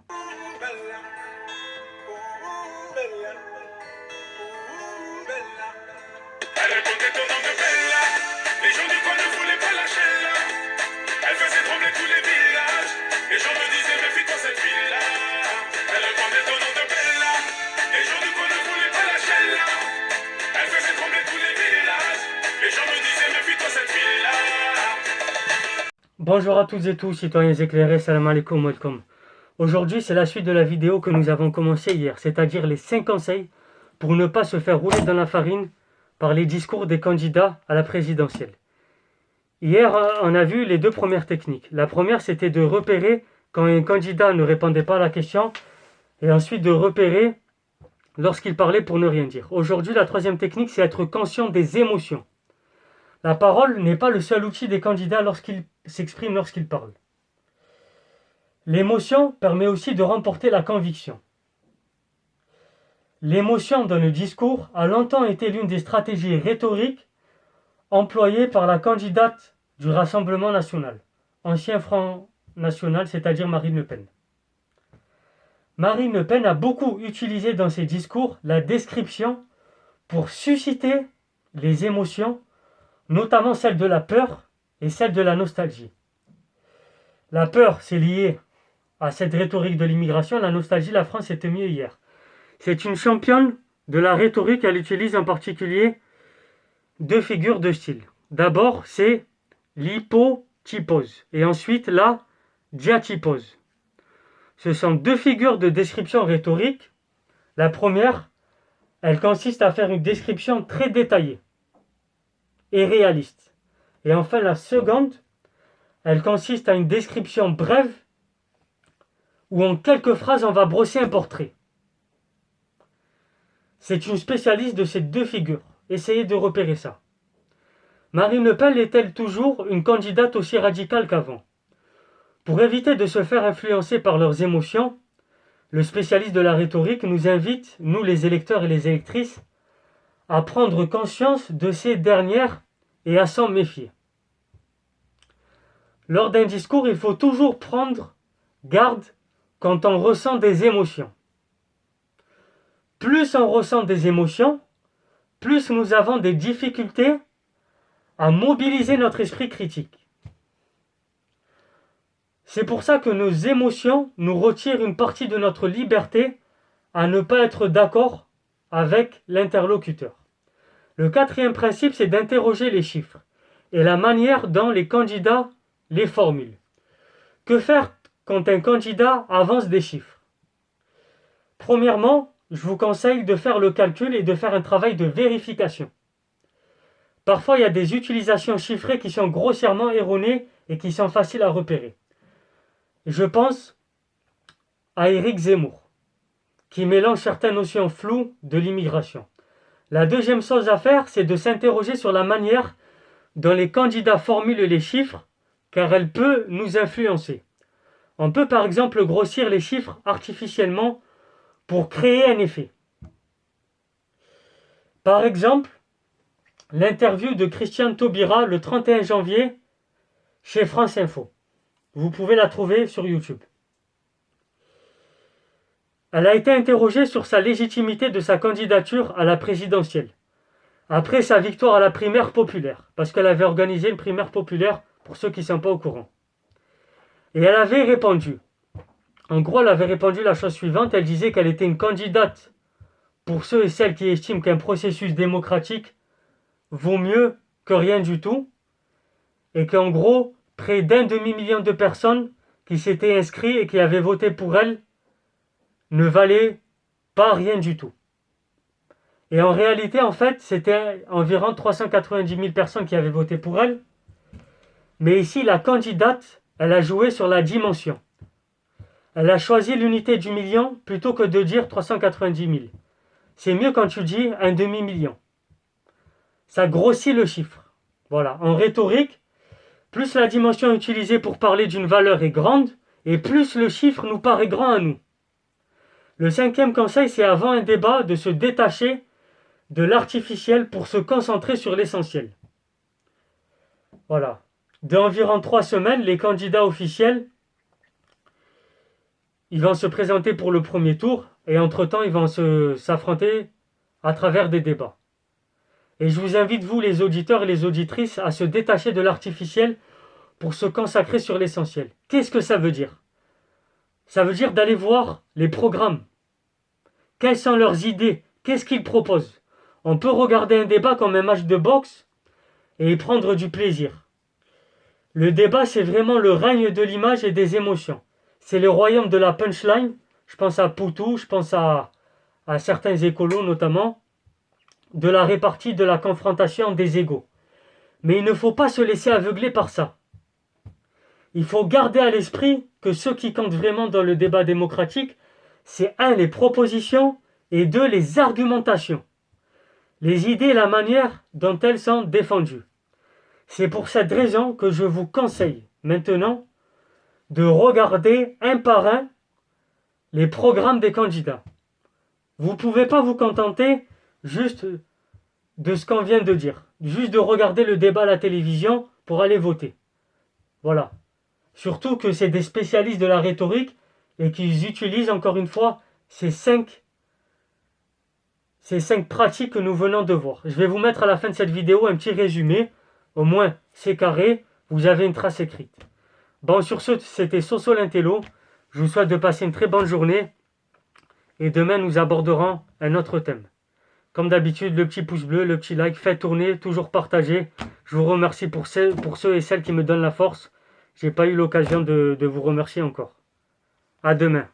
Bella, bella, bella. Elle répondait au nom de Bella. Les gens du coin ne voulaient pas lâcher là. Elle faisait trembler tous les villages. Les gens me disaient méfie-toi cette fille-là. Elle répondait au nom de Bella. Les gens du coin ne voulaient pas lâcher là. Elle faisait trembler tous les villages. Les gens me disaient méfie-toi cette fille-là. Bonjour à toutes et tous, citoyens éclairés, salam alaikum, welcome. Aujourd'hui, c'est la suite de la vidéo que nous avons commencé hier, c'est-à-dire les 5 conseils pour ne pas se faire rouler dans la farine par les discours des candidats à la présidentielle. Hier, on a vu les deux premières techniques. La première, c'était de repérer quand un candidat ne répondait pas à la question, et ensuite de repérer lorsqu'il parlait pour ne rien dire. Aujourd'hui, la troisième technique, c'est être conscient des émotions. La parole n'est pas le seul outil des candidats lorsqu'ils s'expriment, lorsqu'ils parlent. L'émotion permet aussi de remporter la conviction. L'émotion dans le discours a longtemps été l'une des stratégies rhétoriques employées par la candidate du Rassemblement national, ancien Front National, c'est-à-dire Marine Le Pen. Marine Le Pen a beaucoup utilisé dans ses discours la description pour susciter les émotions, notamment celle de la peur et celle de la nostalgie. La peur, c'est lié à cette rhétorique de l'immigration. La nostalgie, la France était mieux hier. C'est une championne de la rhétorique. Elle utilise en particulier deux figures de style. D'abord, c'est l'hypotypose et ensuite la diatypose. Ce sont deux figures de description rhétorique. La première, elle consiste à faire une description très détaillée et réaliste. Et enfin, la seconde, elle consiste à une description brève où en quelques phrases, on va brosser un portrait. C'est une spécialiste de ces deux figures. Essayez de repérer ça. Marine Le Pen est-elle toujours une candidate aussi radicale qu'avant? Pour éviter de se faire influencer par leurs émotions, le spécialiste de la rhétorique nous invite, nous les électeurs et les électrices, à prendre conscience de ces dernières et à s'en méfier. Lors d'un discours, il faut toujours prendre garde quand on ressent des émotions. Plus on ressent des émotions, plus nous avons des difficultés à mobiliser notre esprit critique. C'est pour ça que nos émotions nous retirent une partie de notre liberté à ne pas être d'accord avec l'interlocuteur. Le quatrième principe, c'est d'interroger les chiffres et la manière dont les candidats les formulent. Que faire quand un candidat avance des chiffres? Premièrement, je vous conseille de faire le calcul et de faire un travail de vérification. Parfois, il y a des utilisations chiffrées qui sont grossièrement erronées et qui sont faciles à repérer. Je pense à Éric Zemmour, qui mélange certaines notions floues de l'immigration. La deuxième chose à faire, c'est de s'interroger sur la manière dont les candidats formulent les chiffres, car elle peut nous influencer. On peut par exemple grossir les chiffres artificiellement pour créer un effet. Par exemple, l'interview de Christiane Taubira le 31 janvier chez France Info. Vous pouvez la trouver sur YouTube. Elle a été interrogée sur sa légitimité de sa candidature à la présidentielle, après sa victoire à la primaire populaire, parce qu'elle avait organisé une primaire populaire pour ceux qui ne sont pas au courant. Et elle avait répondu. En gros, elle avait répondu la chose suivante, elle disait qu'elle était une candidate pour ceux et celles qui estiment qu'un processus démocratique vaut mieux que rien du tout, et qu'en gros, près d'un demi-million de personnes qui s'étaient inscrites et qui avaient voté pour elle ne valaient pas rien du tout. Et en réalité, en fait, c'était environ 390 000 personnes qui avaient voté pour elle. Mais ici, la candidate, elle a joué sur la dimension. Elle a choisi l'unité du million plutôt que de dire 390 000. C'est mieux quand tu dis un demi-million. Ça grossit le chiffre. Voilà. En rhétorique, plus la dimension utilisée pour parler d'une valeur est grande, et plus le chiffre nous paraît grand à nous. Le cinquième conseil, c'est avant un débat de se détacher de l'artificiel pour se concentrer sur l'essentiel. Voilà. D'environ 3 semaines, les candidats officiels Ils vont se présenter pour le premier tour et entre-temps, ils vont s'affronter à travers des débats. Et je vous invite, vous, les auditeurs et les auditrices, à se détacher de l'artificiel pour se consacrer sur l'essentiel. Qu'est-ce que ça veut dire? Ça veut dire d'aller voir les programmes. Quelles sont leurs idées? Qu'est-ce qu'ils proposent? On peut regarder un débat comme un match de boxe et y prendre du plaisir. Le débat, c'est vraiment le règne de l'image et des émotions. C'est le royaume de la punchline. Je pense à Poutou, je pense à certains écolos notamment, de la répartie, de la confrontation des égos. Mais il ne faut pas se laisser aveugler par ça. Il faut garder à l'esprit que ce qui compte vraiment dans le débat démocratique, c'est 1. Les propositions et 2. Les argumentations. Les idées et la manière dont elles sont défendues. C'est pour cette raison que je vous conseille maintenant de regarder un par un les programmes des candidats. Vous ne pouvez pas vous contenter juste de ce qu'on vient de dire, juste de regarder le débat à la télévision pour aller voter. Voilà. Surtout que c'est des spécialistes de la rhétorique et qu'ils utilisent encore une fois ces cinq pratiques que nous venons de voir. Je vais vous mettre à la fin de cette vidéo un petit résumé. Au moins, c'est carré, vous avez une trace écrite. Bon, sur ce, c'était Soso l'Intello. Je vous souhaite de passer une très bonne journée. Et demain, nous aborderons un autre thème. Comme d'habitude, le petit pouce bleu, le petit like, faites tourner, toujours partager. Je vous remercie pour ceux et celles qui me donnent la force. J'ai pas eu l'occasion de vous remercier encore. À demain.